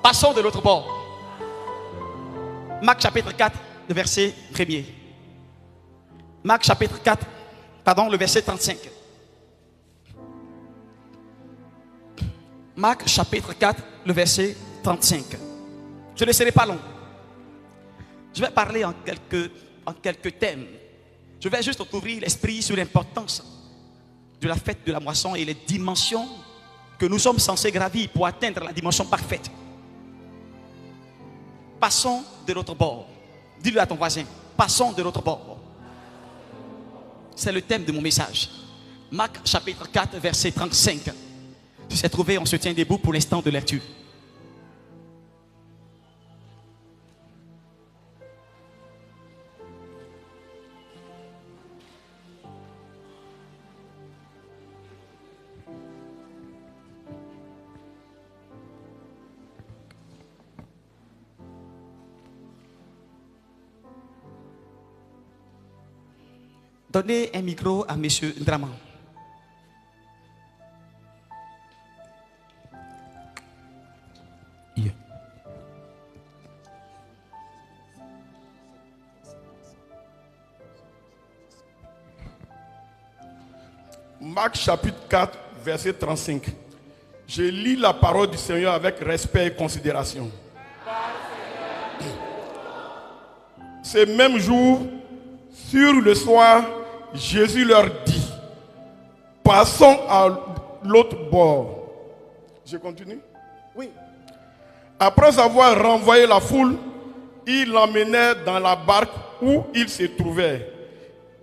Passons de l'autre bord. Marc chapitre 4, le verset 1er. Marc chapitre 4, le verset 35. Marc chapitre 4, le verset 35. Je ne serai pas long. Je vais parler en quelques thèmes. Je vais juste ouvrir l'esprit sur l'importance de la fête de la moisson et les dimensions que nous sommes censés gravir pour atteindre la dimension parfaite. Passons de l'autre bord. Dis-le à ton voisin. Passons de l'autre bord. C'est le thème de mon message. Marc chapitre 4, verset 35. Tu sais trouvé, on se tient debout pour l'instant de lecture. Donnez un micro à M. Ndraman. Yeah. Marc chapitre 4, verset 35. Je lis la parole du Seigneur avec respect et considération. Ce même jour, sur le soir, Jésus leur dit, passons à l'autre bord. Je continue? Oui. Après avoir renvoyé la foule, il l'emmenait dans la barque où il se trouvait.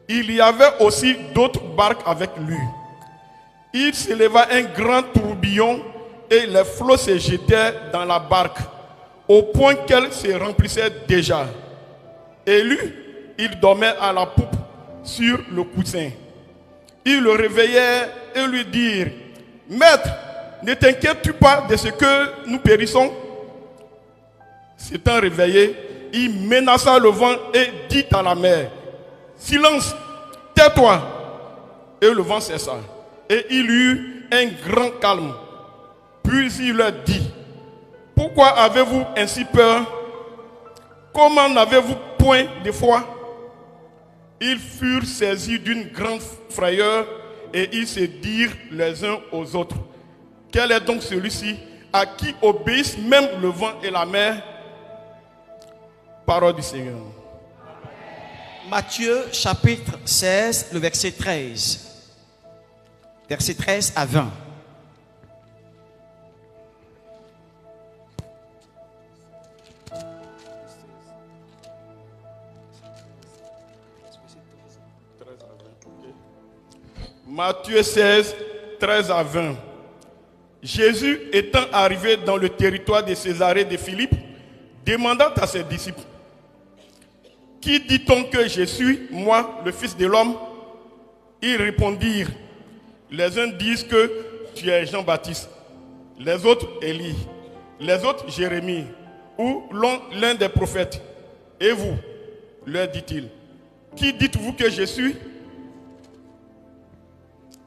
Il y avait aussi d'autres barques avec lui. Il s'éleva un grand tourbillon et les flots se jetaient dans la barque, au point qu'elle se remplissait déjà. Et lui, il dormait à la poupe sur le coussin. Il le réveillait et lui dirent, Maître, ne t'inquiètes-tu pas de ce que nous périssons? S'étant réveillé, il menaça le vent et dit à la mer, Silence, tais-toi. Et le vent cessa. Et il eut un grand calme. Puis il leur dit, pourquoi avez-vous ainsi peur? Comment n'avez-vous point de foi? Ils furent saisis d'une grande frayeur et ils se dirent les uns aux autres, quel est donc celui-ci à qui obéissent même le vent et la mer? Parole du Seigneur. Matthieu chapitre 16, le verset 13. Verset 13 à 20. Matthieu 16, 13 à 20. Jésus étant arrivé dans le territoire de Césarée de Philippe, demanda à ses disciples, qui dit-on que je suis, moi, le Fils de l'homme? Ils répondirent, les uns disent que tu es Jean-Baptiste, les autres Élie, les autres Jérémie, ou l'un des prophètes. Et vous, leur dit-il, qui dites-vous que je suis?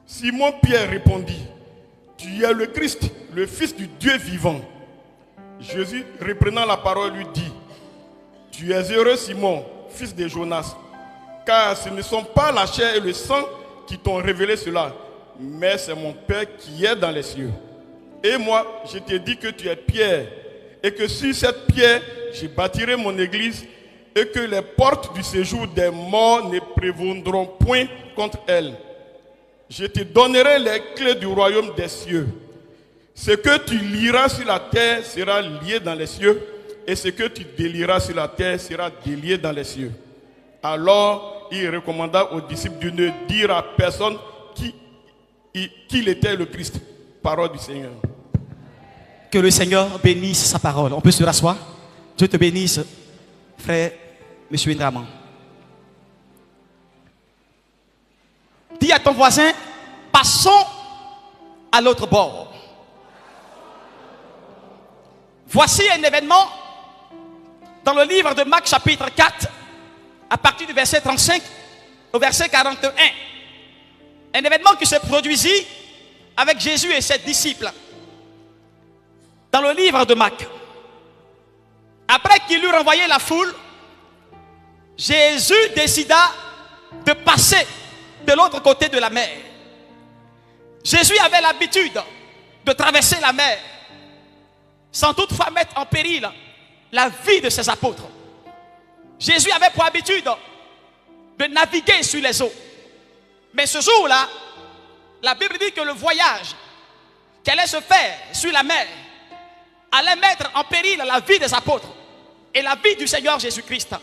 Simon-Pierre répondit, tu es le Christ, le Fils du Dieu vivant. Jésus, reprenant la parole, lui dit, tu es heureux Simon, fils de Jonas, car ce ne sont pas la chair et le sang qui t'ont révélé cela, mais c'est mon Père qui est dans les cieux. Et moi, je te dis que tu es Pierre, et que sur cette pierre, je bâtirai mon église, et que les portes du séjour des morts ne prévaudront point contre elle. Je te donnerai les clés du royaume des cieux. Ce que tu lieras sur la terre sera lié dans les cieux, et ce que tu délieras sur la terre sera délié dans les cieux. Alors, il recommanda aux disciples de ne dire à personne qu'il était le Christ. Parole du Seigneur. Que le Seigneur bénisse sa parole. On peut se rasseoir. Dieu te bénisse, frère M. Ndraman. Dis à ton voisin, passons à l'autre bord. Voici un événement dans le livre de Marc chapitre 4, à partir du verset 35 au verset 41. Un événement qui se produisit avec Jésus et ses disciples. Dans le livre de Marc, Après qu'il eut renvoyé la foule, Jésus décida de passer de l'autre côté de la mer. Jésus avait l'habitude de traverser la mer sans toutefois mettre en péril la vie de ses apôtres. Jésus avait pour habitude de naviguer sur les eaux. Mais ce jour-là, la Bible dit que le voyage qui allait se faire sur la mer allait mettre en péril la vie des apôtres et la vie du Seigneur Jésus-Christ.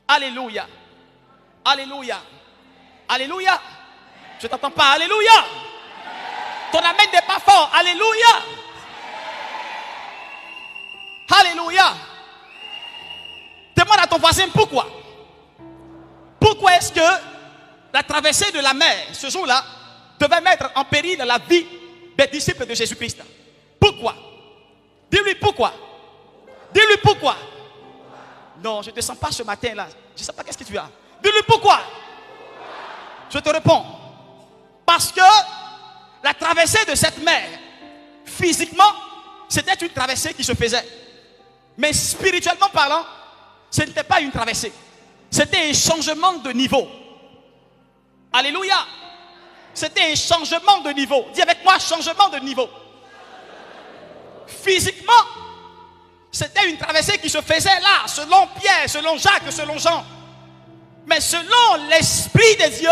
Alléluia. Alléluia. Alléluia. Je ne t'entends pas. Alléluia. Ton amen n'est pas fort. Alléluia. Alléluia. Demande à ton voisin pourquoi. Pourquoi est-ce que la traversée de la mer, ce jour-là, devait mettre en péril la vie des disciples de Jésus-Christ? Pourquoi? Dis-lui pourquoi. Dis-lui pourquoi. Non, je ne te sens pas ce matin-là. Je ne sais pas qu'est-ce que tu as. Dis-lui pourquoi. Je te réponds. Parce que la traversée de cette mer, physiquement, c'était une traversée qui se faisait. Mais spirituellement parlant, ce n'était pas une traversée. C'était un changement de niveau. Alléluia. C'était un changement de niveau. Dis avec moi, changement de niveau. Physiquement, c'était une traversée qui se faisait là, selon Pierre, selon Jacques, selon Jean. Mais selon l'Esprit de Dieu,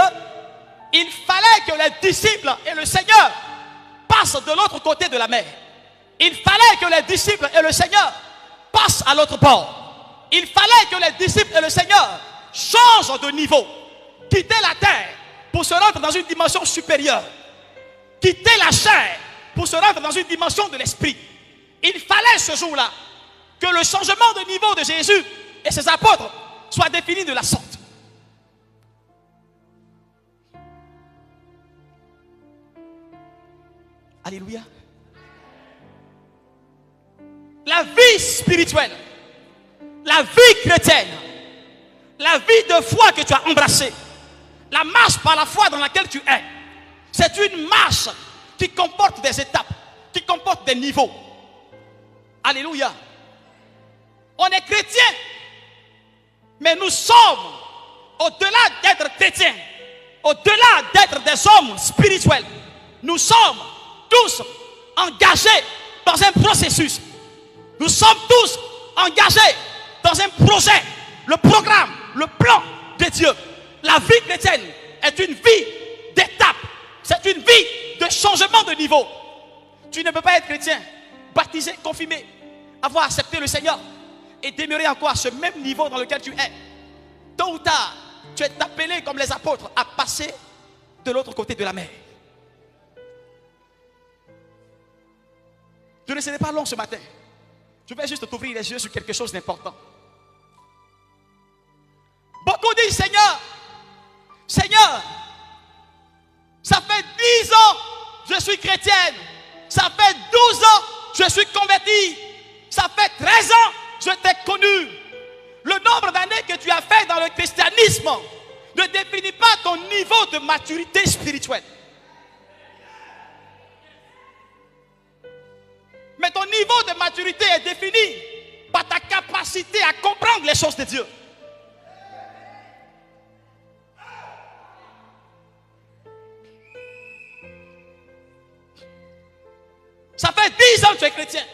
il fallait que les disciples et le Seigneur passent de l'autre côté de la mer. Il fallait que les disciples et le Seigneur passent à l'autre bord. Il fallait que les disciples et le Seigneur changent de niveau. Quitter la terre pour se rendre dans une dimension supérieure. Quitter la chair pour se rendre dans une dimension de l'esprit. Il fallait ce jour-là que le changement de niveau de Jésus et ses apôtres soit défini de la sorte. Alléluia. La vie spirituelle, la vie chrétienne, la vie de foi que tu as embrassée, la marche par la foi dans laquelle tu es, c'est une marche qui comporte des étapes, qui comporte des niveaux. Alléluia. On est chrétien, mais nous sommes, au-delà d'être chrétiens, au-delà d'être des hommes spirituels, nous sommes tous engagés dans un processus. Nous sommes tous engagés dans un projet, le programme, le plan de Dieu. La vie chrétienne est une vie d'étape. C'est une vie de changement de niveau. Tu ne peux pas être chrétien, baptisé, confirmé, avoir accepté le Seigneur et demeurer encore à ce même niveau dans lequel tu es. Tôt ou tard, tu es appelé comme les apôtres à passer de l'autre côté de la mer. Je ne serai pas long ce matin. Je vais juste t'ouvrir les yeux sur quelque chose d'important. Beaucoup disent, Seigneur, Seigneur, ça fait 10 ans je suis chrétienne. Ça fait 12 ans je suis converti. Ça fait 13 ans je t'ai connu. Le nombre d'années que tu as fait dans le christianisme ne définit pas ton niveau de maturité spirituelle. Mais ton niveau de maturité est défini par ta capacité à comprendre les choses de Dieu. Ça fait 10 ans que tu es chrétien.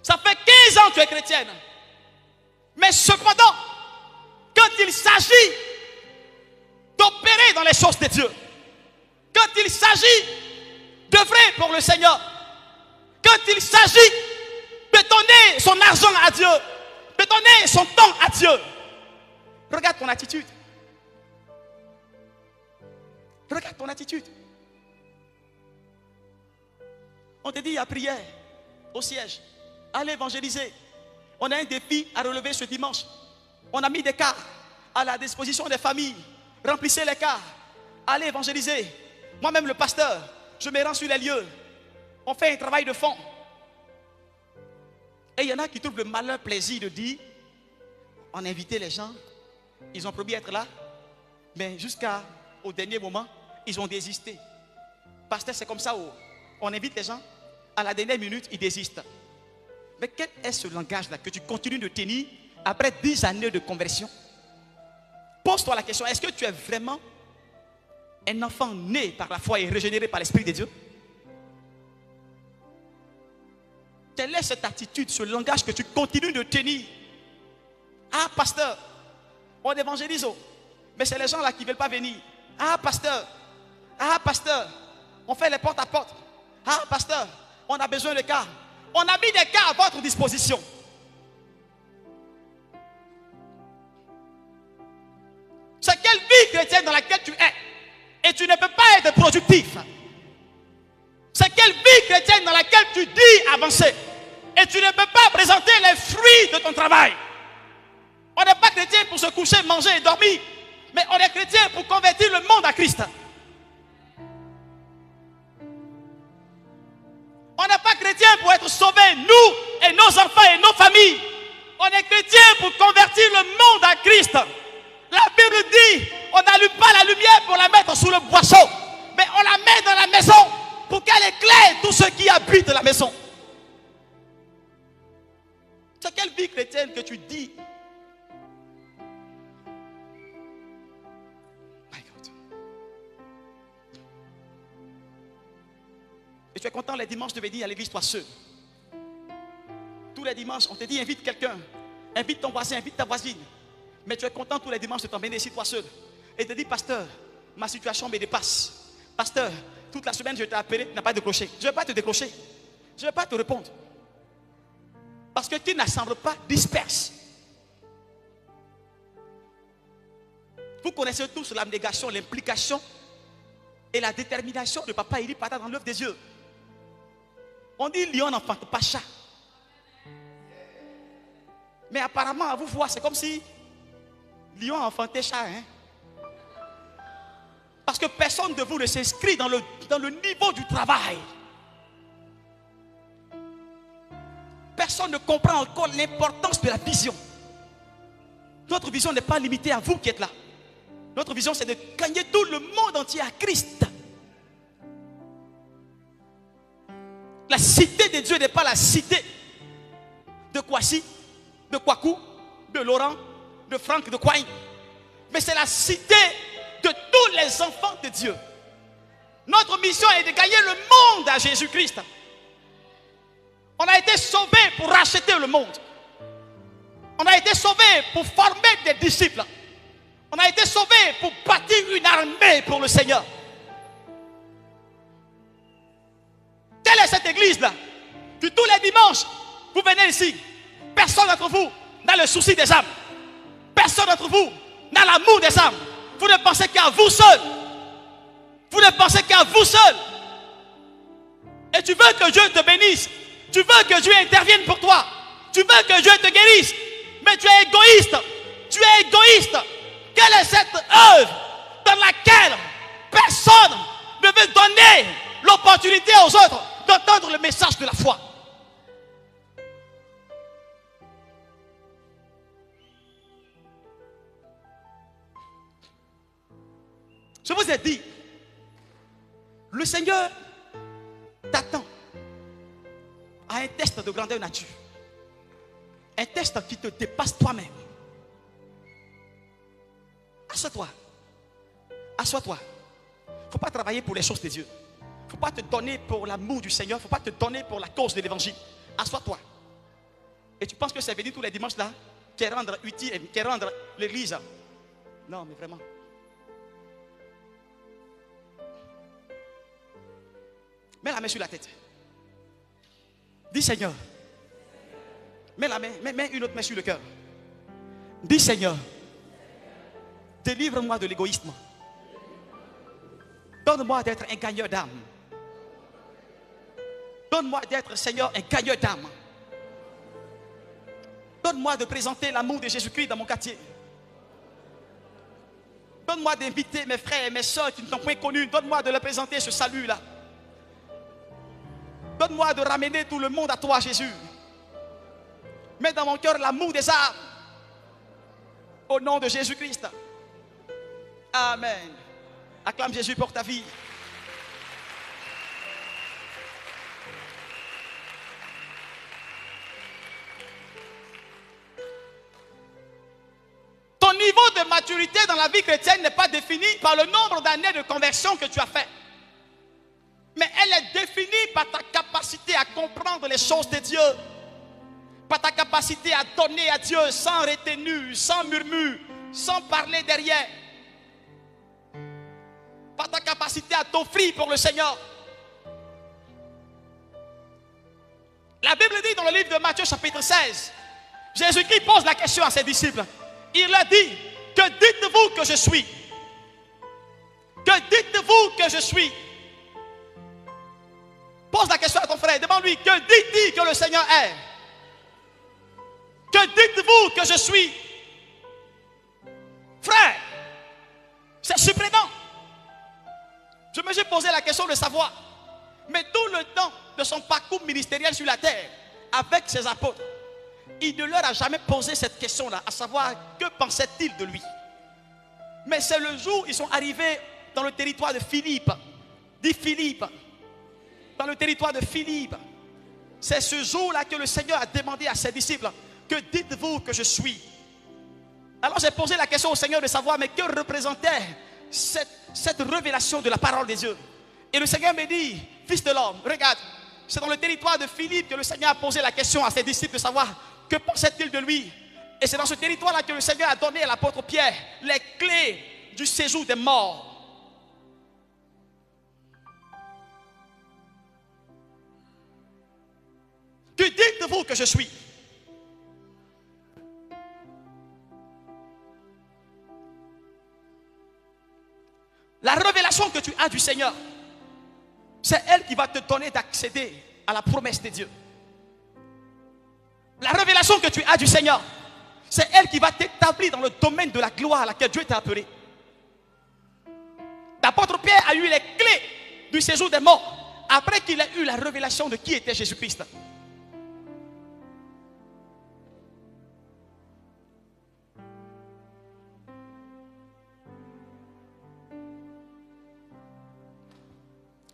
Ça fait 15 ans que tu es chrétienne. Mais cependant, quand il s'agit d'opérer dans les choses de Dieu, quand il s'agit d'œuvrer pour le Seigneur, quand il s'agit de donner son argent à Dieu, de donner son temps à Dieu, regarde ton attitude. Regarde ton attitude. On te dit à prière, au siège, allez évangéliser. On a un défi à relever ce dimanche. On a mis des cars à la disposition des familles. Remplissez les cars. Allez évangéliser. Moi-même le pasteur, je me rends sur les lieux. On fait un travail de fond. Et il y en a qui trouvent le malin plaisir de dire, on a invité les gens, ils ont promis d'être là, mais jusqu'au dernier moment, ils ont désisté. Pasteur, c'est comme ça, on invite les gens, à la dernière minute, ils désistent. Mais quel est ce langage-là que tu continues de tenir après 10 années de conversion? Pose-toi la question, est-ce que tu es vraiment un enfant né par la foi et régénéré par l'Esprit de Dieu? Quelle est cette attitude, ce langage que tu continues de tenir? Ah, pasteur, on évangélise, mais c'est les gens là qui ne veulent pas venir. Ah, pasteur, on fait les porte à porte. Ah, pasteur, on a besoin de cas. On a mis des cas à votre disposition. C'est quelle vie chrétienne dans laquelle tu es et tu ne peux pas être productif? C'est quelle vie chrétienne dans laquelle tu dis avancer et tu ne peux pas présenter les fruits de ton travail? On n'est pas chrétien pour se coucher, manger et dormir, mais on est chrétien pour convertir le monde à Christ. On n'est pas chrétien pour être sauvés, nous et nos enfants et nos familles. On est chrétien pour convertir le monde à Christ. La Bible dit, on n'allume pas la lumière pour la mettre sous le boisseau, mais on la met dans la maison pour qu'elle éclaire tous ceux qui habitent la maison. C'est quelle vie chrétienne que tu dis? My God. Et tu es content les dimanches de venir à l'église toi seul. Tous les dimanches, on te dit invite quelqu'un, invite ton voisin, invite ta voisine. Mais tu es content tous les dimanches de t'emmener ici toi seul. Et te dis, pasteur, ma situation me dépasse. Pasteur, toute la semaine je t'ai appelé, tu n'as pas décroché. Je ne vais pas te décrocher. Je ne vais pas te répondre. Parce que qui n'assemble pas disperse. Vous connaissez tous l'abnégation, l'implication et la détermination de papa Eli Pata dans l'œuvre des yeux. On dit lion n'enfante pas chat. Mais apparemment, à vous voir, c'est comme si lion a enfanté chat. Hein? Parce que personne de vous ne s'inscrit dans le niveau du travail. Personne ne comprend encore l'importance de la vision. Notre vision n'est pas limitée à vous qui êtes là. Notre vision, c'est de gagner tout le monde entier à Christ. La cité de Dieu n'est pas la cité de Kwasi, de Kwaku, de Laurent, de Franck, de Kwai. Mais c'est la cité de tous les enfants de Dieu. Notre mission est de gagner le monde à Jésus-Christ. On a été sauvés pour racheter le monde. On a été sauvés pour former des disciples. On a été sauvés pour bâtir une armée pour le Seigneur. Quelle est cette église-là? Que tous les dimanches, vous venez ici. Personne d'entre vous n'a le souci des âmes. Personne d'entre vous n'a l'amour des âmes. Vous ne pensez qu'à vous seul. Vous ne pensez qu'à vous seul. Et tu veux que Dieu te bénisse. Tu veux que Dieu intervienne pour toi. Tu veux que Dieu te guérisse. Mais tu es égoïste. Tu es égoïste. Quelle est cette œuvre dans laquelle personne ne veut donner l'opportunité aux autres d'entendre le message de la foi? Je vous ai dit, le Seigneur t'attend à un test de grandeur nature. Un test qui te dépasse toi-même. Assois-toi. Assois-toi. Il ne faut pas travailler pour les choses de Dieu. Il ne faut pas te donner pour l'amour du Seigneur. Il ne faut pas te donner pour la cause de l'évangile. Assois-toi. Et tu penses que c'est venir tous les dimanches là qui est rendre utile, qui est rendre l'église? Non, mais vraiment. Mets la main sur la tête. Dis Seigneur. Mets la main, mets une autre main sur le cœur. Dis Seigneur. Délivre-moi de l'égoïsme. Donne-moi d'être un gagneur d'âme. Donne-moi d'être, Seigneur, un gagneur d'âme. Donne-moi de présenter l'amour de Jésus-Christ dans mon quartier. Donne-moi d'inviter mes frères et mes soeurs qui ne t'ont point connu. Donne-moi de leur présenter ce salut-là. Donne-moi de ramener tout le monde à toi, Jésus. Mets dans mon cœur l'amour des âmes. Au nom de Jésus-Christ. Amen. Acclame Jésus pour ta vie. niveau de maturité dans la vie chrétienne n'est pas défini par le nombre d'années de conversion que tu as fait. Mais elle est définie par ta capacité à comprendre les choses de Dieu. Par ta capacité à donner à Dieu sans retenue, sans murmure, sans parler derrière. Par ta capacité à t'offrir pour le Seigneur. La Bible dit dans le livre de Matthieu chapitre 16, Jésus-Christ pose la question à ses disciples. Il leur dit, que dites-vous que je suis? Que dites-vous que je suis? Pose la question à ton frère, demande-lui, que dit-il que le Seigneur est? Que dites-vous que je suis? Frère, c'est surprenant. Je me suis posé la question de savoir. Mais tout le temps de son parcours ministériel sur la terre, avec ses apôtres, il ne leur a jamais posé cette question-là, à savoir que pensait-il de lui. Mais c'est le jour où ils sont arrivés dans le territoire de Philippe. Dis Philippe. Dans le territoire de Philippe. C'est ce jour-là que le Seigneur a demandé à ses disciples, que dites-vous que je suis? Alors j'ai posé la question au Seigneur de savoir, mais que représentait cette révélation de la parole de Dieu? Et le Seigneur me dit, fils de l'homme, regarde, c'est dans le territoire de Philippe que le Seigneur a posé la question à ses disciples de savoir que pensait-il de lui. Et c'est dans ce territoire-là que le Seigneur a donné à l'apôtre Pierre les clés du séjour des morts. Que dites-vous que je suis? La révélation que tu as du Seigneur, c'est elle qui va te donner d'accéder à la promesse de Dieu. La révélation que tu as du Seigneur, c'est elle qui va t'établir dans le domaine de la gloire à laquelle Dieu t'a appelé. L'apôtre Pierre a eu les clés du séjour des morts après qu'il ait eu la révélation de qui était Jésus-Christ.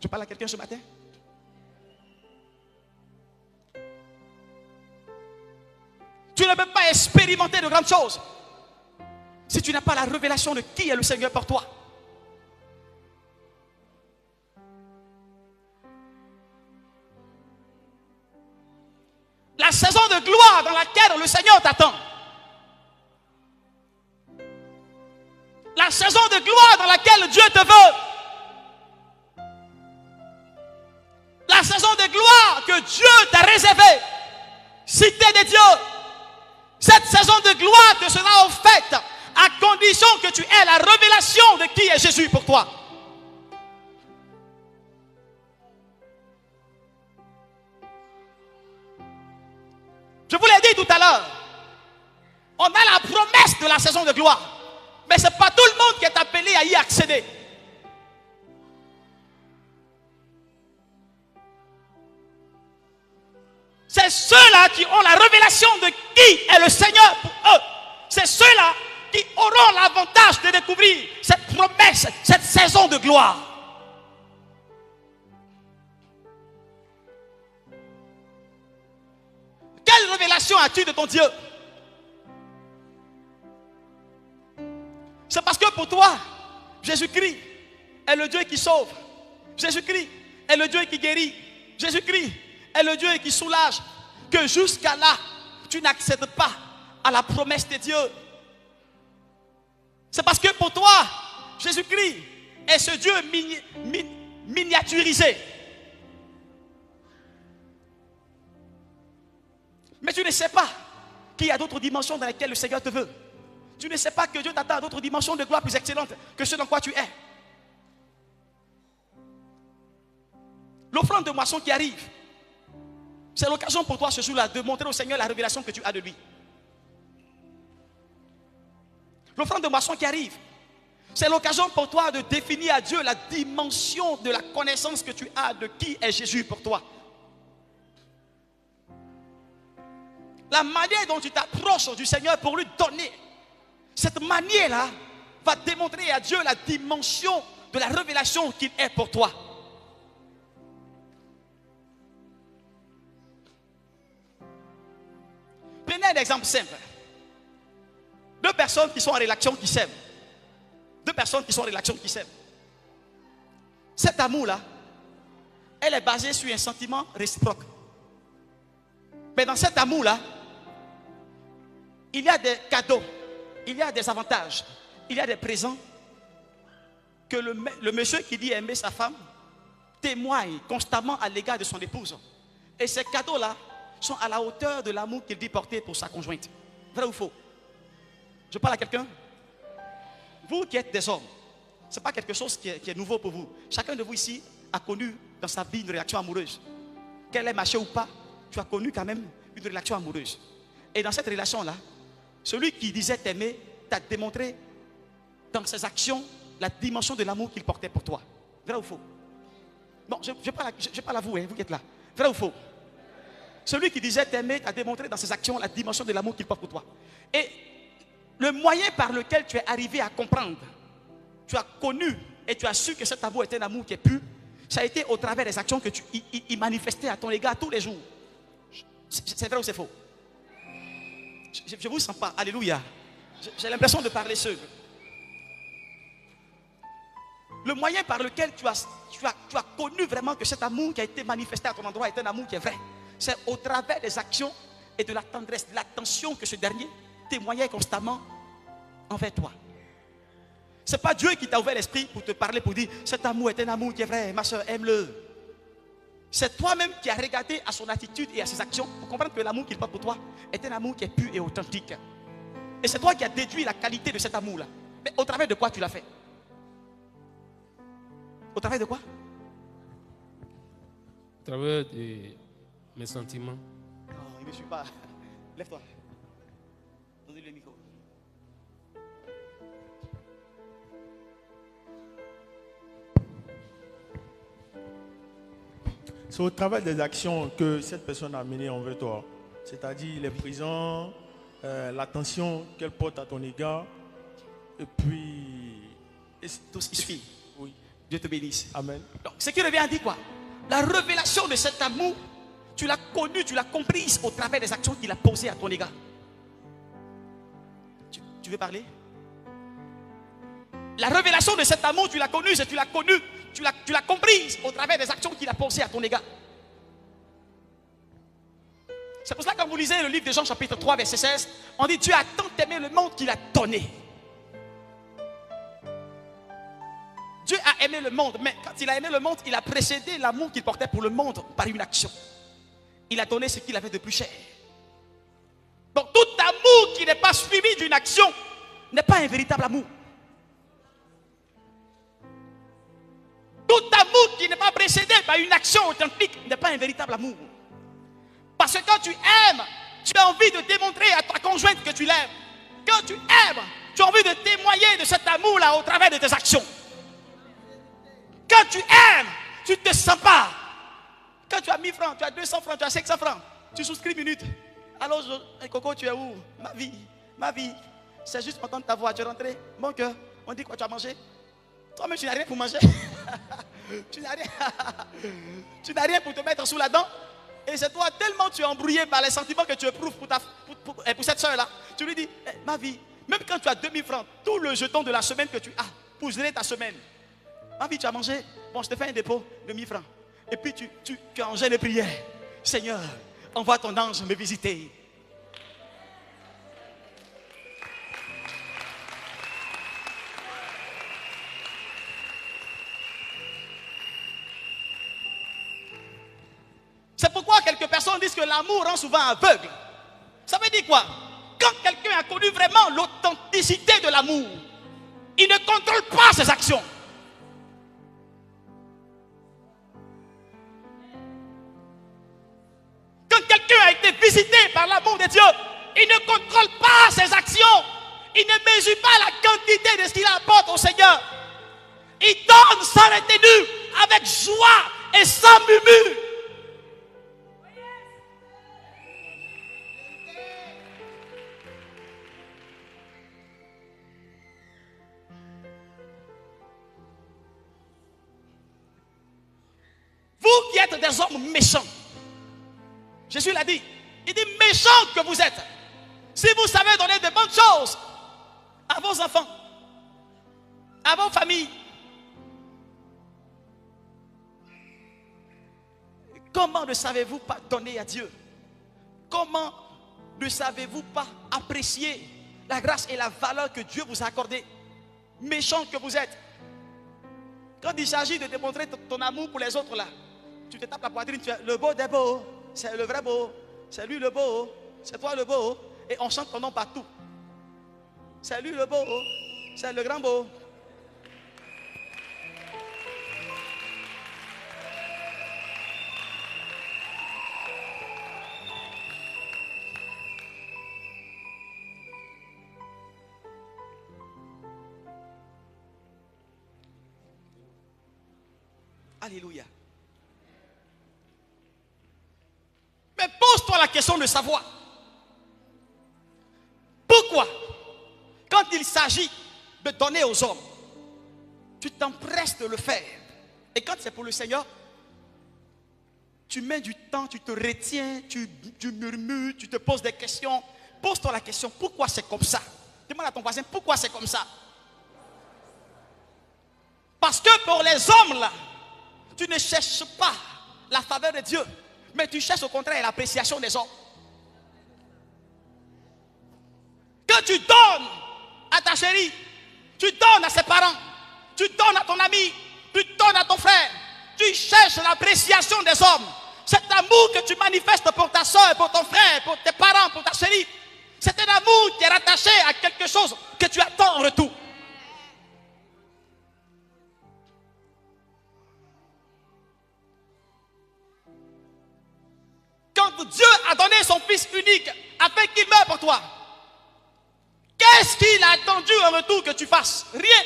Je parle à quelqu'un ce matin. Tu ne peux pas expérimenter de grandes choses si tu n'as pas la révélation de qui est le Seigneur pour toi. La saison de gloire dans laquelle le Seigneur t'attend. La saison de gloire dans laquelle Dieu te veut. La saison de gloire que Dieu t'a réservée. Cité de Dieu. Cette saison de gloire te sera offerte à condition que tu aies la révélation de qui est Jésus pour toi. Je vous l'ai dit tout à l'heure. On a la promesse de la saison de gloire. Mais ce n'est pas tout le monde qui est appelé à y accéder. C'est ceux-là qui ont la révélation de qui est le Seigneur pour eux. C'est ceux-là qui auront l'avantage de découvrir cette promesse, cette saison de gloire. Quelle révélation as-tu de ton Dieu? C'est parce que pour toi, Jésus-Christ est le Dieu qui sauve. Jésus-Christ est le Dieu qui guérit. Jésus-Christ est le Dieu qui soulage, que jusqu'à là, tu n'accèdes pas à la promesse de Dieu. C'est parce que pour toi, Jésus-Christ est ce Dieu miniaturisé. Mais tu ne sais pas qu'il y a d'autres dimensions dans lesquelles le Seigneur te veut. Tu ne sais pas que Dieu t'attend à d'autres dimensions de gloire plus excellentes que ce dans quoi tu es. L'offrande de moisson qui arrive, c'est l'occasion pour toi ce jour-là de montrer au Seigneur la révélation que tu as de lui. L'offrande de moisson qui arrive, c'est l'occasion pour toi de définir à Dieu la dimension de la connaissance que tu as de qui est Jésus pour toi. La manière dont tu t'approches du Seigneur pour lui donner, cette manière-là va démontrer à Dieu la dimension de la révélation qu'il est pour toi. Prenez un exemple simple. Deux personnes qui sont en relation qui s'aiment. Deux personnes qui sont en relation qui s'aiment. Cet amour-là, elle est basée sur un sentiment réciproque. Mais dans cet amour-là, il y a des cadeaux, il y a des avantages, il y a des présents que le monsieur qui dit aimer sa femme témoigne constamment à l'égard de son épouse. Et ces cadeaux-là sont à la hauteur de l'amour qu'il dit porter pour sa conjointe. Vrai ou faux? Je parle à quelqu'un? Vous qui êtes des hommes, ce n'est pas quelque chose qui est nouveau pour vous. Chacun de vous ici a connu dans sa vie une réaction amoureuse. Qu'elle ait marché ou pas, tu as connu quand même une relation amoureuse. Et dans cette relation-là, celui qui disait t'aimer t'a démontré dans ses actions la dimension de l'amour qu'il portait pour toi. Vrai ou faux? Non, je parle à vous, hein, vous qui êtes là. Vrai ou faux? Celui qui disait t'aimer t'a démontré dans ses actions la dimension de l'amour qu'il porte pour toi. Et le moyen par lequel tu es arrivé à comprendre, tu as connu et tu as su que cet amour est un amour qui est pur, ça a été au travers des actions que il manifestait à ton égard tous les jours. C'est vrai ou c'est faux? Je ne vous sens pas. Alléluia. J'ai l'impression de parler seul. Le moyen par lequel tu as connu vraiment que cet amour qui a été manifesté à ton endroit est un amour qui est vrai. C'est au travers des actions et de la tendresse, de l'attention que ce dernier témoignait constamment envers toi. Ce n'est pas Dieu qui t'a ouvert l'esprit pour te parler, pour dire cet amour est un amour qui est vrai, ma soeur, aime-le. C'est toi-même qui as regardé à son attitude et à ses actions pour comprendre que l'amour qu'il porte pour toi est un amour qui est pur et authentique. Et c'est toi qui as déduit la qualité de cet amour-là. Mais au travers de quoi tu l'as fait? Au travers de quoi? Au travers de mes sentiments. Non, il ne me suit pas. Lève-toi. Donne-lui le micro. C'est au travers des actions que cette personne a menées envers toi. C'est-à-dire les présents, l'attention qu'elle porte à ton égard. Et puis... Tout ce qui suit. Oui. Dieu te bénisse. Amen. Donc, ce qui revient à dire quoi? La révélation de cet amour, tu l'as connu, tu l'as comprise au travers des actions qu'il a posées à ton égard. Tu veux parler? La révélation de cet amour, tu l'as connue, tu l'as connue, tu l'as comprise au travers des actions qu'il a posées à ton égard. C'est pour cela que quand vous lisez le livre de Jean chapitre 3 verset 16, on dit Dieu a tant aimé le monde qu'il a donné. Dieu a aimé le monde, mais quand il a aimé le monde, il a précédé l'amour qu'il portait pour le monde par une action. Il a donné ce qu'il avait de plus cher. Donc tout amour qui n'est pas suivi d'une action n'est pas un véritable amour. Tout amour qui n'est pas précédé par une action authentique n'est pas un véritable amour. Parce que quand tu aimes, tu as envie de démontrer à ta conjointe que tu l'aimes. Quand tu aimes, tu as envie de témoigner de cet amour-là au travers de tes actions. Quand tu aimes, tu ne te sens pas. Quand tu as 1000 francs, tu as 200 francs, tu as 500 francs, tu souscris minute. Alors, Coco, tu es où? Ma vie. C'est juste entendre ta voix. Tu es rentré, mon cœur. On dit quoi, tu as mangé? Toi-même, tu n'as rien pour manger. Tu n'as rien pour te mettre sous la dent. Et c'est toi, tellement tu es embrouillé par les sentiments que tu éprouves pour cette soeur-là. Tu lui dis, ma vie, même quand tu as 2000 francs, tout le jeton de la semaine que tu as pour gérer ta semaine. Ma vie, tu as mangé, bon, je te fais un dépôt de 1000 francs. Et puis tu enchaînes les prières. Seigneur, envoie ton ange me visiter. C'est pourquoi quelques personnes disent que l'amour rend souvent aveugle. Ça veut dire quoi? Quand quelqu'un a connu vraiment l'authenticité de l'amour, il ne contrôle pas ses actions. Quand quelqu'un a été visité par l'amour de Dieu, il ne contrôle pas ses actions. Il ne mesure pas la quantité de ce qu'il apporte au Seigneur. Il donne sans retenue, avec joie et sans murmure. Vous qui êtes des hommes méchants, Jésus l'a dit, il dit méchants que vous êtes. Si vous savez donner de bonnes choses à vos enfants, à vos familles. Comment ne savez-vous pas donner à Dieu? Comment ne savez-vous pas apprécier la grâce et la valeur que Dieu vous a accordée? Méchant que vous êtes. Quand il s'agit de démontrer ton amour pour les autres là, tu te tapes la poitrine, tu fais le beau des beaux, c'est le vrai beau, c'est lui le beau, c'est toi le beau, et on chante ton nom partout. C'est lui le beau, c'est le grand beau. Alléluia. Mais pose-toi la question de savoir pourquoi, quand il s'agit de donner aux hommes, tu t'empresses de le faire. Et quand c'est pour le Seigneur, tu mets du temps, tu te retiens, tu murmures, tu te poses des questions. Pose-toi la question, pourquoi c'est comme ça? Demande à ton voisin, pourquoi c'est comme ça? Parce que pour les hommes là, tu ne cherches pas la faveur de Dieu, mais tu cherches au contraire l'appréciation des hommes. Quand tu donnes à ta chérie, tu donnes à ses parents, tu donnes à ton ami, tu donnes à ton frère, tu cherches l'appréciation des hommes. Cet amour que tu manifestes pour ta soeur, pour ton frère, pour tes parents, pour ta chérie, c'est un amour qui est rattaché à quelque chose que tu attends en retour. Quand Dieu a donné son Fils unique afin qu'il meure pour toi, qu'est-ce qu'il a attendu en retour que tu fasses? Rien.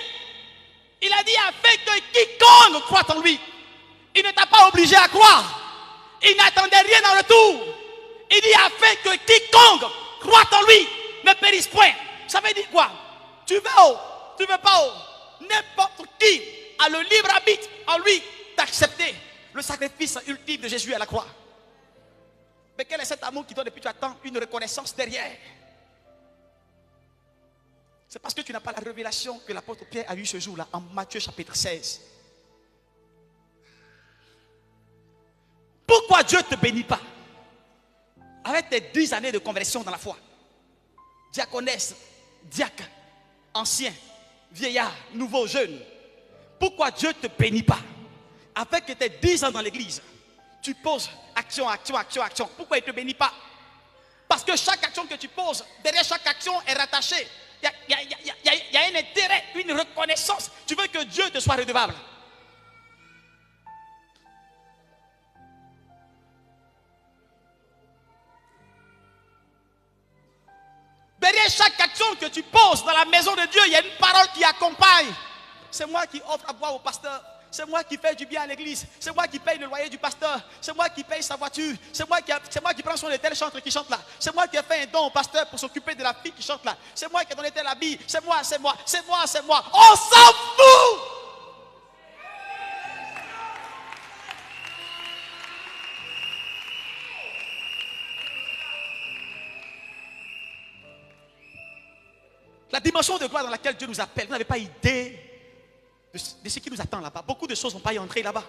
Il a dit afin que quiconque croit en lui. Il ne t'a pas obligé à croire. Il n'attendait rien en retour. Il dit afin que quiconque croit en lui ne périsse point. Ça veut dire quoi? Tu veux haut, tu veux pas haut. N'importe qui a le libre arbitre en lui d'accepter le sacrifice ultime de Jésus à la croix. Mais quel est cet amour qui doit depuis tu attends une reconnaissance derrière? C'est parce que tu n'as pas la révélation que l'apôtre Pierre a eue ce jour-là en Matthieu chapitre 16. Pourquoi Dieu ne te bénit pas? Avec tes 10 années de conversion dans la foi, diaconesse, diacre, ancien, vieillard, nouveau, jeune, pourquoi Dieu ne te bénit pas? Avec tes 10 ans dans l'église, tu poses action, action, action, action. Pourquoi il ne te bénit pas? Parce que chaque action que tu poses, derrière chaque action est rattachée. Il y a un intérêt, une reconnaissance. Tu veux que Dieu te soit redevable. Derrière chaque action que tu poses dans la maison de Dieu, il y a une parole qui accompagne. C'est moi qui offre à boire au pasteur. C'est moi qui fais du bien à l'église. C'est moi qui paye le loyer du pasteur. C'est moi qui paye sa voiture. C'est moi qui prends soin de tel chanteur qui chante là. C'est moi qui ai fait un don au pasteur pour s'occuper de la fille qui chante là. C'est moi qui ai donné tel habit. C'est moi, c'est moi, c'est moi, c'est moi. On s'en fout! La dimension de gloire dans laquelle Dieu nous appelle, vous n'avez pas idée de ce qui nous attend là-bas. Beaucoup de choses vont pas y entrer là-bas.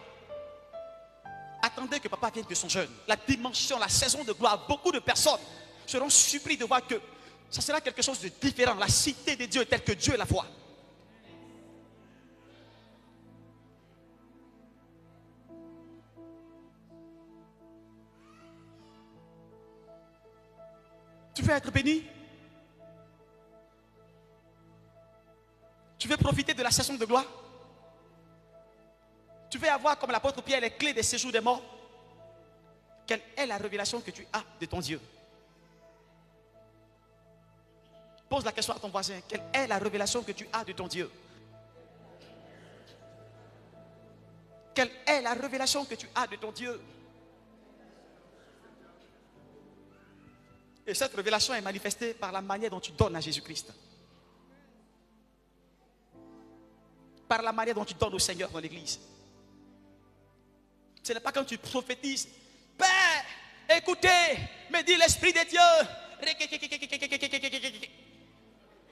Attendez que papa vienne de son jeûne. La dimension, la saison de gloire, beaucoup de personnes seront surpris de voir que ça sera quelque chose de différent. La cité de Dieu telle que Dieu la voit. Tu veux être béni? Tu veux profiter de la saison de gloire? Tu veux avoir comme l'apôtre Pierre les clés des séjours des morts? Quelle est la révélation que tu as de ton Dieu? Pose la question à ton voisin. Quelle est la révélation que tu as de ton Dieu? Quelle est la révélation que tu as de ton Dieu? Et cette révélation est manifestée par la manière dont tu donnes à Jésus-Christ. Par la manière dont tu donnes au Seigneur dans l'église. Ce n'est pas quand tu prophétises. Père, écoutez, me dit l'Esprit de Dieu.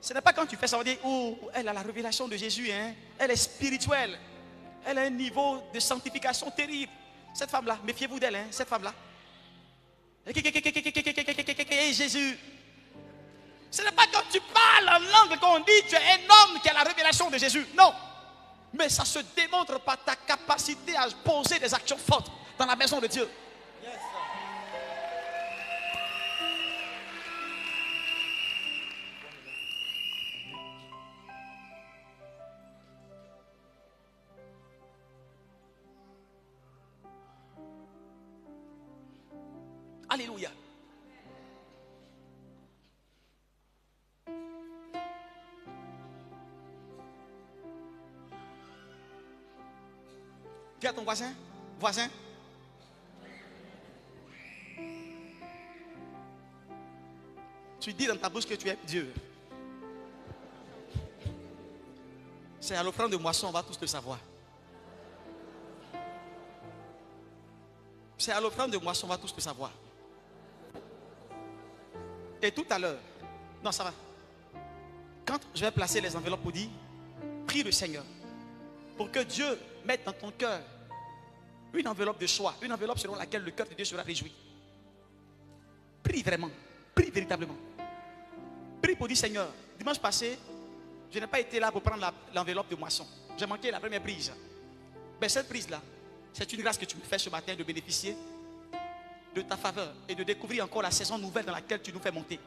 Ce n'est pas quand tu fais ça, on dit, oh, elle a la révélation de Jésus, hein. Elle est spirituelle. Elle a un niveau de sanctification terrible. Cette femme-là, méfiez-vous d'elle, hein, cette femme-là. Jésus. Ce n'est pas quand tu parles en langue qu'on dit tu es un homme qui a la révélation de Jésus. Non. Mais ça se démontre par ta capacité à poser des actions fortes dans la maison de Dieu. Alléluia. Dis à ton voisin, tu dis dans ta bouche que tu es Dieu. C'est à l'offrande de moisson, on va tous le savoir. C'est à l'offrande de moisson, on va tous le savoir. Et tout à l'heure, non ça va. Quand je vais placer les enveloppes pour dire, prie le Seigneur pour que Dieu mette dans ton cœur une enveloppe de choix, une enveloppe selon laquelle le cœur de Dieu sera réjoui. Prie vraiment, prie véritablement. Prie pour dire, Seigneur, dimanche passé, je n'ai pas été là pour prendre l'enveloppe de moisson. J'ai manqué la première prise. Mais cette prise-là, c'est une grâce que tu me fais ce matin de bénéficier de ta faveur et de découvrir encore la saison nouvelle dans laquelle tu nous fais monter.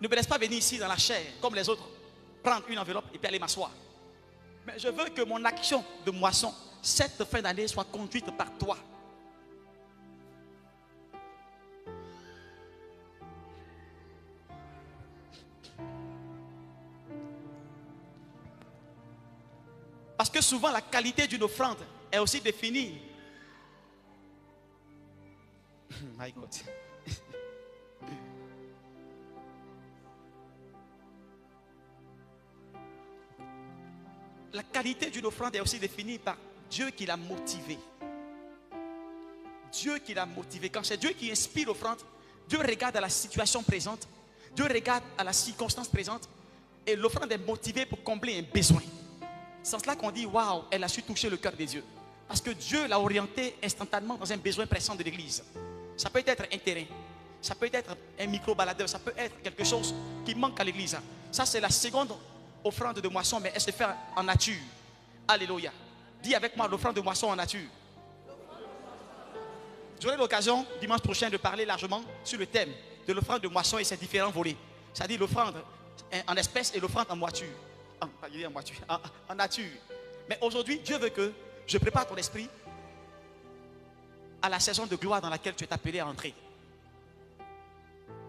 Ne me laisse pas venir ici dans la chair, comme les autres, prendre une enveloppe et puis aller m'asseoir. Mais je veux que mon action de moisson, cette fin d'année, soit conduite par toi. Parce que souvent la qualité d'une offrande est aussi définie. My God. La qualité d'une offrande est aussi définie par Dieu qui l'a motivé. Dieu qui l'a motivé. Quand c'est Dieu qui inspire l'offrande, Dieu regarde à la situation présente, Dieu regarde à la circonstance présente, et l'offrande est motivée pour combler un besoin. C'est cela qu'on dit, waouh, elle a su toucher le cœur des dieux. Parce que Dieu l'a orienté instantanément dans un besoin pressant de l'église. Ça peut être un terrain, ça peut être un micro-baladeur, ça peut être quelque chose qui manque à l'église. Ça, c'est la seconde offrande de moisson, mais elle se fait en nature. Alléluia. Dis avec moi l'offrande de moisson en nature. J'aurai l'occasion dimanche prochain de parler largement sur le thème de l'offrande de moisson et ses différents volets. C'est-à-dire l'offrande en espèces et l'offrande en moiture. En nature. Mais aujourd'hui, Dieu veut que je prépare ton esprit à la saison de gloire dans laquelle tu es appelé à entrer.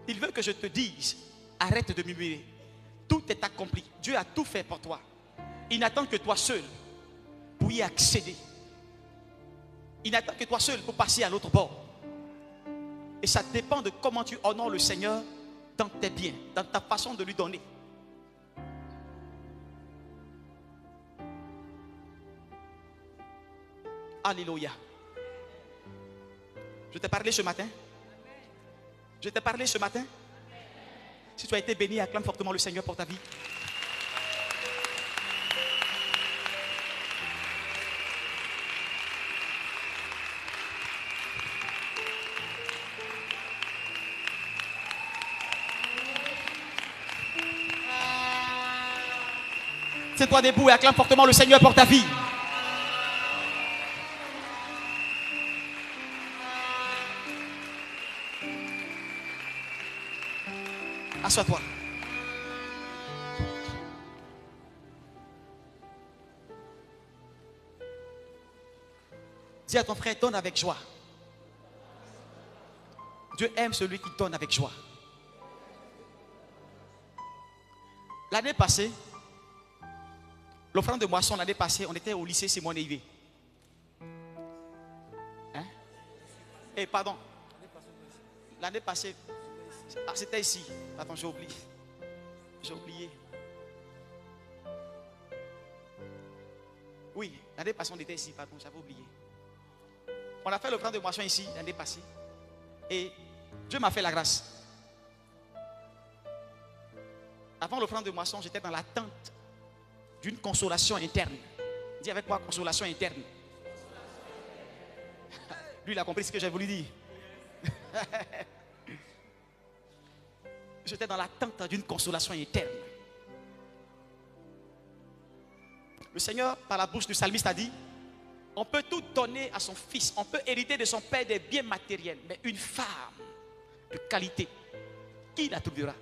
Il veut que je te dise, arrête de murmurer. Tout est accompli. Dieu a tout fait pour toi. Il n'attend que toi seul pour y accéder. Il n'attend que toi seul pour passer à l'autre bord. Et ça dépend de comment tu honores le Seigneur dans tes biens, dans ta façon de lui donner. Alléluia. Je t'ai parlé ce matin. Je t'ai parlé ce matin. Si tu as été béni, acclame fortement le Seigneur pour ta vie. Tiens-toi debout et acclame fortement le Seigneur pour ta vie. Assois-toi. Dis à ton frère, donne avec joie. Dieu aime celui qui donne avec joie. L'année passée, l'offrande de moisson, l'année passée, on était au lycée Simon Eivé. Hein? Et pardon. L'année passée, c'était ici. Attends, j'ai oublié. J'ai oublié. Oui, l'année passée, on était ici. Pardon, j'avais oublié. On a fait l'offrande de moisson ici, l'année passée. Et Dieu m'a fait la grâce. Avant l'offrande de moisson, j'étais dans l'attente d'une consolation interne. Dis avec moi, consolation interne. Lui, il a compris ce que j'ai voulu dire. J'étais dans l'attente d'une consolation interne. Le Seigneur, par la bouche du psalmiste, a dit: on peut tout donner à son fils, on peut hériter de son père des biens matériels, mais une femme de qualité, qui la trouvera?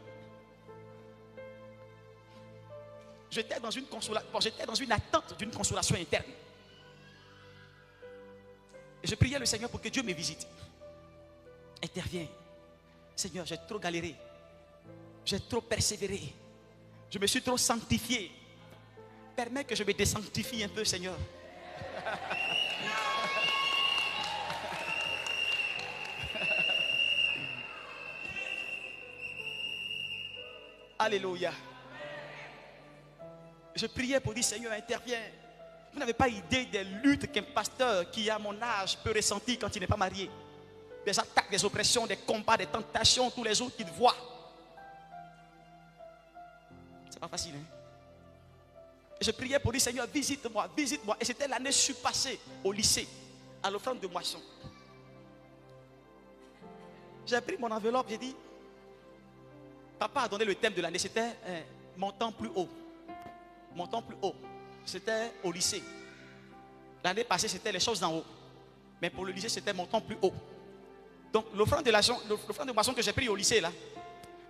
J'étais dans une attente d'une consolation interne. Et je priais le Seigneur pour que Dieu me visite. Interviens. Seigneur, j'ai trop galéré. J'ai trop persévéré. Je me suis trop sanctifié. Permets que je me désanctifie un peu, Seigneur. Alléluia. Je priais pour dire: Seigneur, interviens. Vous n'avez pas idée des luttes qu'un pasteur qui a mon âge peut ressentir quand il n'est pas marié. Des attaques, des oppressions, des combats, des tentations tous les jours qu'il voit. C'est pas facile, hein? Et je priais pour dire: Seigneur, visite-moi, visite-moi. Et c'était l'année surpassée au lycée, à l'offrande de moisson. J'ai pris mon enveloppe, j'ai dit: papa a donné le thème de l'année, c'était montant plus haut. Montant plus haut. C'était au lycée. L'année passée, c'était les choses d'en haut. Mais pour le lycée, c'était montant plus haut. Donc, l'offrande de moisson que j'ai pris au lycée, là,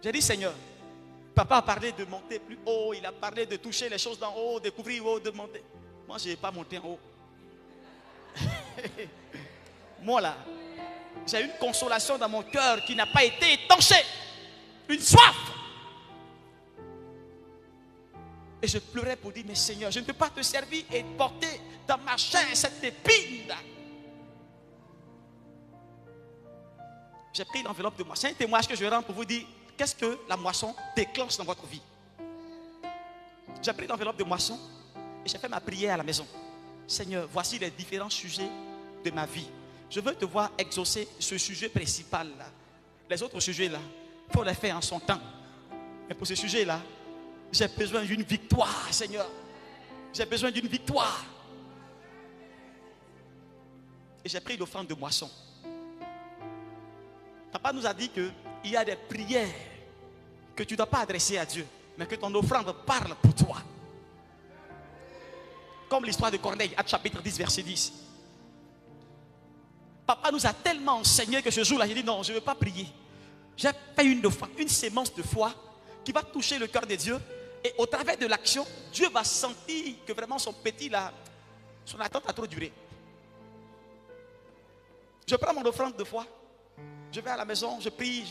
j'ai dit: Seigneur, papa a parlé de monter plus haut, il a parlé de toucher les choses d'en haut, découvrir haut, de monter. Moi, je n'ai pas monté en haut. Moi, là, j'ai une consolation dans mon cœur qui n'a pas été étanchée. Une soif. Et je pleurais pour dire: mais Seigneur, je ne peux pas te servir et porter dans ma chair cette épine. J'ai pris l'enveloppe de moisson. C'est un témoignage que je rends pour vous dire qu'est-ce que la moisson déclenche dans votre vie. J'ai pris l'enveloppe de moisson et j'ai fait ma prière à la maison. Seigneur, voici les différents sujets de ma vie. Je veux te voir exaucer ce sujet principal là. Les autres sujets là, il faut les faire en son temps. Mais pour ce sujet là, j'ai besoin d'une victoire, Seigneur. J'ai besoin d'une victoire. Et j'ai pris l'offrande de moisson. Papa nous a dit qu'il y a des prières que tu ne dois pas adresser à Dieu, mais que ton offrande parle pour toi. Comme l'histoire de Corneille, Actes chapitre 10, verset 10. Papa nous a tellement enseigné que ce jour-là, j'ai dit: non, je ne veux pas prier. J'ai fait une sémence de foi qui va toucher le cœur de Dieu. Et au travers de l'action, Dieu va sentir que vraiment son petit là, son attente a trop duré. Je prends mon offrande de foi. Je vais à la maison, je prie,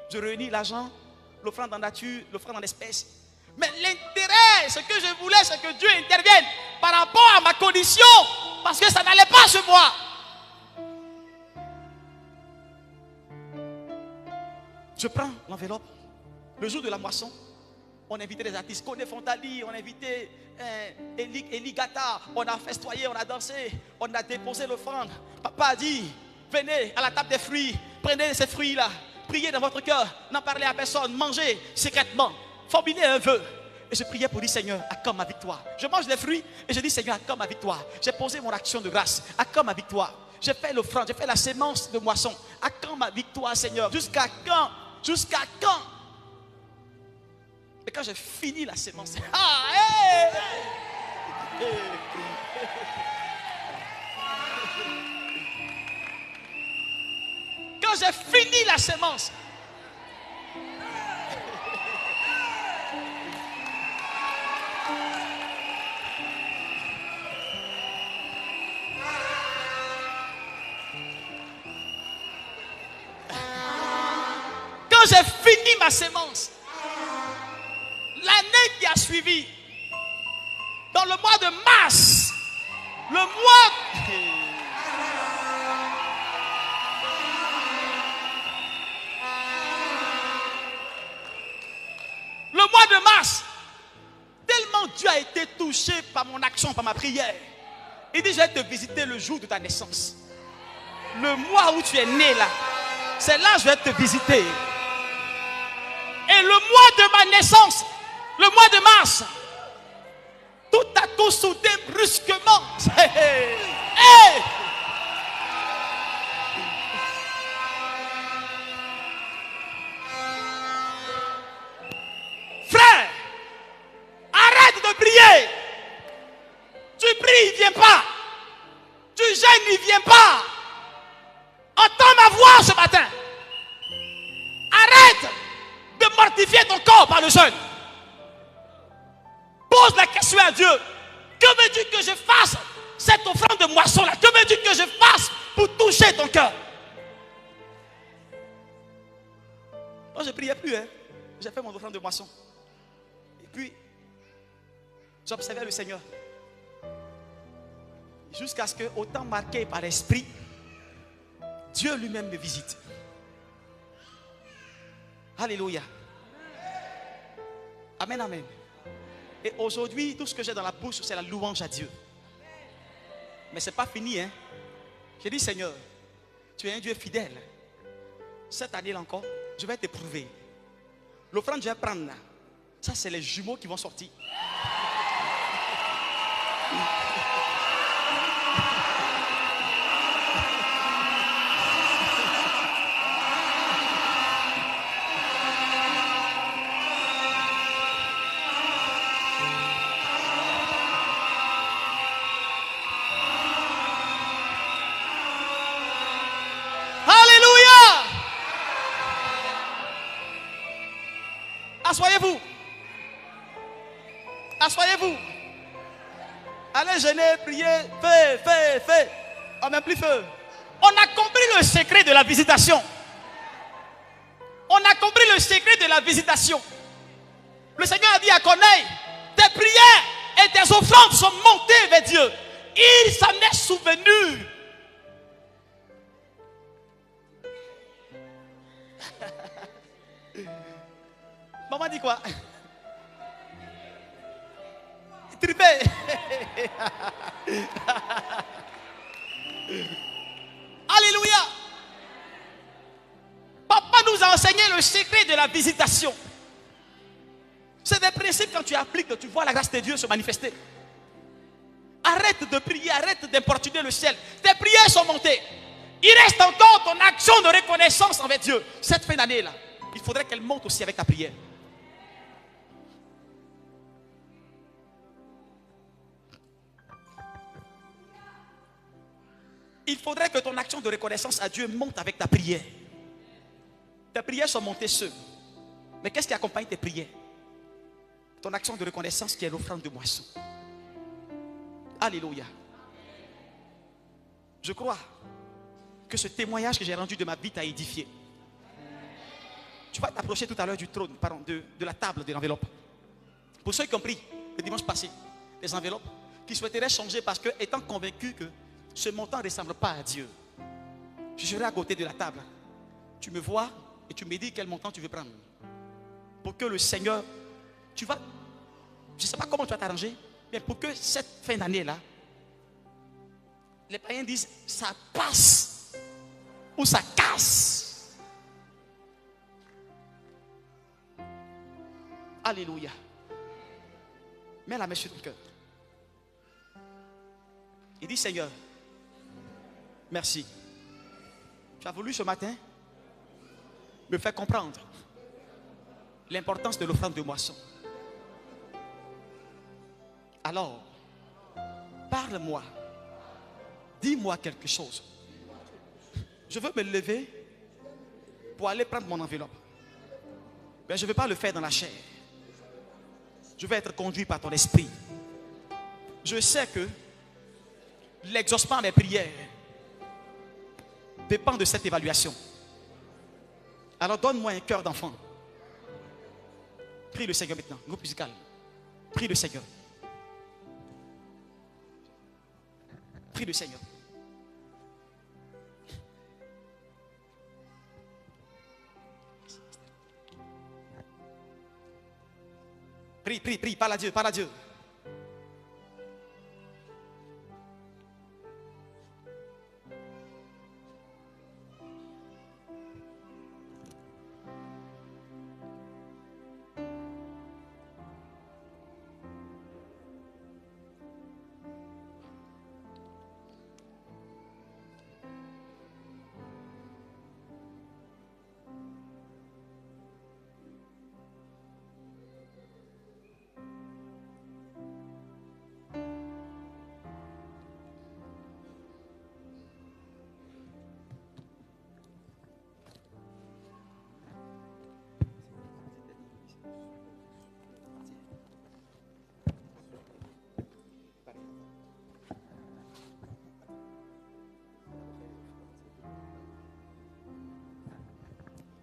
je réunis l'argent, l'offrande en nature, l'offrande en espèces. Mais l'intérêt, ce que je voulais, c'est que Dieu intervienne par rapport à ma condition, parce que ça n'allait pas ce mois. Je prends l'enveloppe. Le jour de la moisson, on invitait des artistes. Koné Fontali, on invitait Eli Gata. On a festoyé, on a dansé, on a déposé l'offrande. Papa a dit: venez à la table des fruits, prenez ces fruits-là, priez dans votre cœur, n'en parlez à personne, mangez secrètement, formulez un vœu. Et je priais pour dire: Seigneur, accorde ma victoire. Je mange les fruits et je dis: Seigneur, accorde ma victoire. J'ai posé mon action de grâce, accorde ma victoire. J'ai fait l'offrande, j'ai fait la sémence de moisson. Accorde ma victoire, Seigneur. Jusqu'à quand? Jusqu'à quand? Et quand j'ai fini la sémence, quand j'ai fini la sémence, quand j'ai fini ma sémence, l'année qui a suivi, dans le mois de mars, le mois de mars, tellement Dieu a été touché par mon action, par ma prière, il dit: je vais te visiter le jour de ta naissance. Le mois où tu es né là, c'est là que je vais te visiter. Et le mois de de ma naissance, le mois de mars, tout a tout sauté brusquement. Hey! Frère, arrête de prier. Tu pries, il ne vient pas. Tu gênes, il ne vient pas. Entends ma voix ce matin. Arrête de mortifier ton corps par le jeûne. Pose la question à Dieu. Que veux-tu que je fasse cette offrande de moisson là? Que veux-tu que je fasse pour toucher ton cœur? Moi je ne priais plus. J'ai fait mon offrande de moisson. Et puis, j'observais le Seigneur. Jusqu'à ce que, autant marqué par l'Esprit, Dieu lui-même me visite. Alléluia. Amen, amen. Et aujourd'hui, tout ce que j'ai dans la bouche, c'est la louange à Dieu. Mais ce n'est pas fini. J'ai dit, Seigneur, tu es un Dieu fidèle. Cette année-là encore, je vais t'éprouver. L'offrande que je vais prendre là, ça c'est les jumeaux qui vont sortir. Assoyez-vous. Assoyez-vous. Allez jeûner, prier, feu. On n'a plus feu. On a compris le secret de la visitation. On a compris le secret de la visitation. Le Seigneur a dit à Corneille, tes prières et tes offrandes sont montées vers Dieu. Il s'en est souvenu. Maman dit quoi? Trippé. Alléluia. Papa nous a enseigné le secret de la visitation. C'est des principes quand tu appliques, tu vois la grâce de Dieu se manifester. Arrête de prier, arrête d'importuner le ciel. Tes prières sont montées. Il reste encore ton action de reconnaissance envers Dieu. Cette fin d'année là, il faudrait qu'elle monte aussi avec ta prière. Il faudrait que ton action de reconnaissance à Dieu monte avec ta prière. Tes prières sont montées seules. Mais qu'est-ce qui accompagne tes prières? Ton action de reconnaissance qui est l'offrande de moisson. Alléluia. Je crois que ce témoignage que j'ai rendu de ma vie t'a édifié. Tu vas t'approcher tout à l'heure du trône, pardon, de la table de l'enveloppe. Pour ceux qui ont pris le dimanche passé des enveloppes, qui souhaiteraient changer parce que, étant convaincus que ce montant ne ressemble pas à Dieu, je serai à côté de la table. Tu me vois et tu me dis quel montant tu veux prendre. Pour que le Seigneur, tu vas, je ne sais pas comment tu vas t'arranger, mais pour que cette fin d'année-là, les païens disent ça passe ou ça casse. Alléluia. Mets la main sur ton cœur. Il dit, Seigneur, merci. Tu as voulu ce matin me faire comprendre l'importance de l'offrande de moisson. Alors, parle-moi. Dis-moi quelque chose. Je veux me lever pour aller prendre mon enveloppe. Mais je ne veux pas le faire dans la chair. Je vais être conduit par ton esprit. Je sais que l'exaucement à mes prières dépend de cette évaluation. Alors donne-moi un cœur d'enfant. Prie le Seigneur maintenant. Groupe musical. Prie le Seigneur. Prie le Seigneur. Prie, parle à Dieu, parle à Dieu.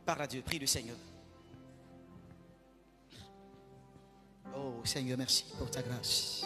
Parle à Dieu, prie le Seigneur. Oh Seigneur, merci pour ta grâce.